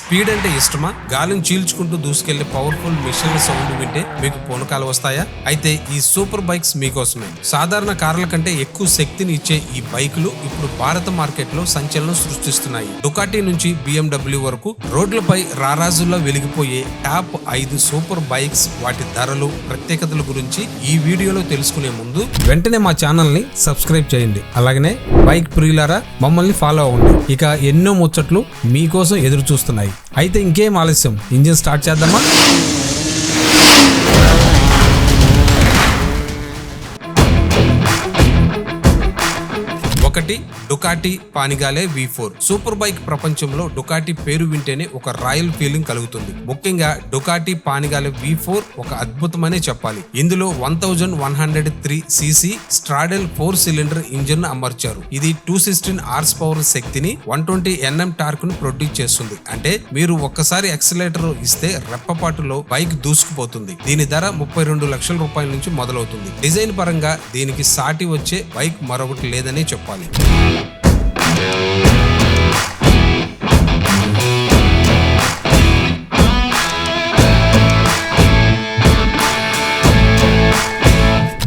Speed అంటే ఇష్టమా? గాలిని చీల్చుకుంటూ దూసుకెళ్లే పవర్ఫుల్ మిషన్ సౌండ్ వింటే మీకు పూనకాలు వస్తాయా? అయితే ఈ సూపర్ బైక్స్ మీకోసమే. సాధారణ కార్ల కంటే ఎక్కువ శక్తిని ఇచ్చే ఈ బైకులు ఇప్పుడు భారత మార్కెట్ లో సంచలనం సృష్టిస్తున్నాయి. డుకాటీ నుంచి BMW వరకు రోడ్లపై రారాజుల్లో వెలిగిపోయే టాప్ 5 సూపర్ బైక్స్, వాటి ధరలు, ప్రత్యేకతల గురించి ఈ వీడియోలో తెలుసుకునే ముందు వెంటనే మా ఛానల్ ని సబ్స్క్రైబ్ చేయండి. అలాగనే బైక్ ప్రియులారా మమ్మల్ని ఫాలో అవ్వండి. ఇక ఎన్నో ముచ్చట్లు మీకోసం ఎదురు చూస్తున్నాయి. అయితే ఇంకేం ఆలస్యం, ఇంజిన్ స్టార్ట్ చేద్దామా? ఒకటి డుకాటీ పానిగాలే V4. సూపర్ బైక్ ప్రపంచంలో డుకాటీ పేరు వింటేనే ఒక రాయల్ ఫీలింగ్ కలుగుతుంది. ముఖ్యంగా డుకాటీ పానిగాలే V4 ఒక అద్భుతమనే చెప్పాలి. ఇందులో 1103cc స్ట్రాడల్ 4 సిలిండర్ ఇంజిన్ అమర్చారు. ఇది 216 హార్స్ పవర్ శక్తిని 120 Nm టార్క్ ను ప్రొడ్యూస్ చేస్తుంది. అంటే మీరు ఒక్కసారి యాక్సిలరేటర్ ఇస్తే రెప్పపాటులో బైక్ దూసుకుపోతుంది. దీని ధర 32 లక్షల రూపాయల నుంచి మొదలవుతుంది. డిజైన్ పరంగా దీనికి సాటి వచ్చే బైక్ మరొకటి లేదనే చెప్పాలి.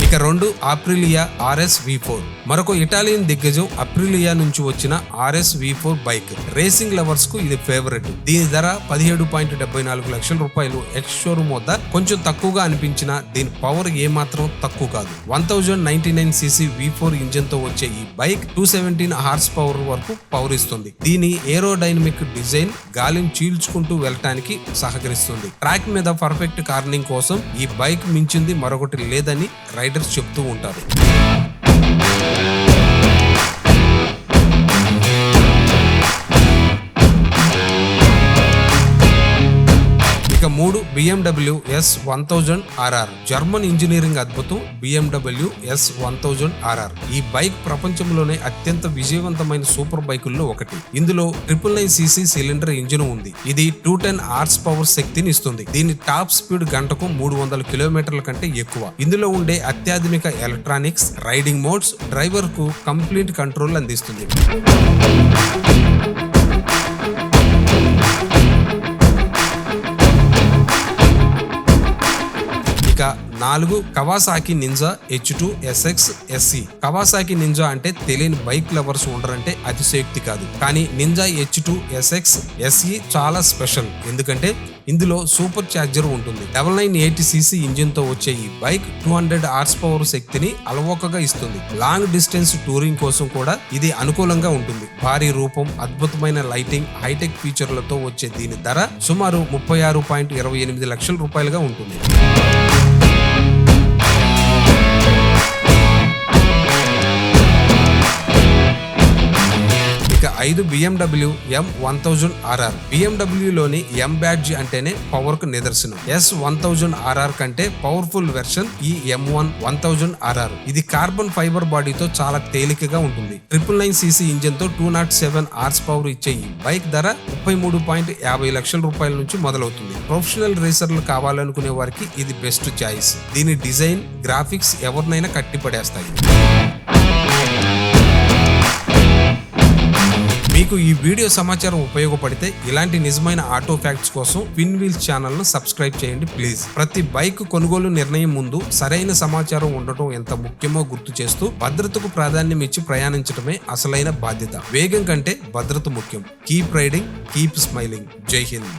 ఇక 2 అప్రిలియా RS V4. మరొక ఇటాలియన్ దిగ్గజం అప్రిలియా నుంచి వచ్చిన RS V4 bike racing lovers కు ఇది ఫేవరెట్. దీని ధర 17.74 లక్షల రూపాయలు. ఎక్స్ షోరూమ్ వద్ద కొంచెం తక్కువగా అనిపించిన దీని పవర్ ఏమాత్రం తక్కువ కాదు. 1099cc V4 ఇంజిన్ తో వచ్చే ఈ బైక్ 217 హార్స్ పవర్ వరకు పవర్ ఇస్తుంది. దీని ఏరోడైనమిక్ డిజైన్ గాలిని చీల్చుకుంటూ వెళ్ళటానికి సహకరిస్తుంది. ట్రాక్ మీద పర్ఫెక్ట్ కార్నింగ్ కోసం ఈ బైక్ మించింది మరొకటి లేదని రైడర్స్ చెప్తూ ఉంటారు. ఇక 3 BMW S1000RR. జర్మన్ ఇంజనీరింగ్ అద్భుతం BMW S1000RR. ఈ బైక్ ప్రపంచంలోనే అత్యంత విజయవంతమైన సూపర్ బైకుల్లో ఒకటి. ఇందులో 999cc సిలిండర్ ఇంజిన్ ఉంది. ఇది 210 హార్స్ పవర్ శక్తిని ఇస్తుంది. దీని టాప్ స్పీడ్ గంటకు 300 కిలోమీటర్ల కంటే ఎక్కువ. ఇందులో ఉండే అత్యాధునిక ఎలక్ట్రానిక్స్, రైడింగ్ మోడ్స్ డ్రైవర్ కు కంప్లీట్ కంట్రోల్ అందిస్తుంది. ఇక 4 Kawasaki ninja H2 SX SE. Kawasaki ninja అంటే తెలియని బైక్ లవర్స్ ఉండరంటే అతిశయోక్తి కాదు. కానీ నింజా H2 SX SE చాలా స్పెషల్. ఎందుకంటే ఇందులో సూపర్ చార్జర్ ఉంటుంది. 980cc ఇంజిన్ తో వచ్చే ఈ బైక్ 200 హార్స్ పవర్ శక్తిని అలవోకగా ఇస్తుంది. లాంగ్ డిస్టెన్స్ టూరింగ్ కోసం కూడా ఇది అనుకూలంగా ఉంటుంది. భారీ రూపం, అద్భుతమైన లైటింగ్, హైటెక్ ఫీచర్లతో వచ్చే దీని ధర సుమారు 36.28 లక్షల రూపాయలుగా ఉంటుంది. ఇక 5 BMW M1000RR. BMW లోని M బ్యాడ్జ్ అంటేనే పవర్ కు నిదర్శనం. S1000RR కంటే పవర్ఫుల్ వెర్షన్ ఈ M1000RR. ఇది కార్బన్ ఫైబర్ బాడీతో చాలా తేలికగా ఉంటుంది. 999cc ఇంజిన్ తో 207 హార్స్ పవర్ ఇచ్చే ఈ బైక్ ధర 33.50 లక్షల రూపాయల నుంచి మొదలవుతుంది. ప్రొఫెషనల్ రేసర్లు కావాలనుకునే వారికి ఇది బెస్ట్ చాయిస్. దీని డిజైన్, గ్రాఫిక్స్ ఎవరినైనా కట్టిపడేస్తాయి. మీకు ఈ వీడియో సమాచారం ఉపయోగపడితే ఇలాంటి నిజమైన ఆటో ఫ్యాక్ట్స్ కోసం ట్విన్ వీల్స్ ఛానల్ ను సబ్స్క్రైబ్ చేయండి ప్లీజ్. ప్రతి బైక్ కొనుగోలు నిర్ణయం ముందు సరైన సమాచారం ఉండటం ఎంత ముఖ్యమో గుర్తు చేస్తూ భద్రతకు ప్రాధాన్యం ఇచ్చి ప్రయాణించడమే అసలైన బాధ్యత. వేగం కంటే భద్రత ముఖ్యం. Keep riding, keep smiling. జై హింద్.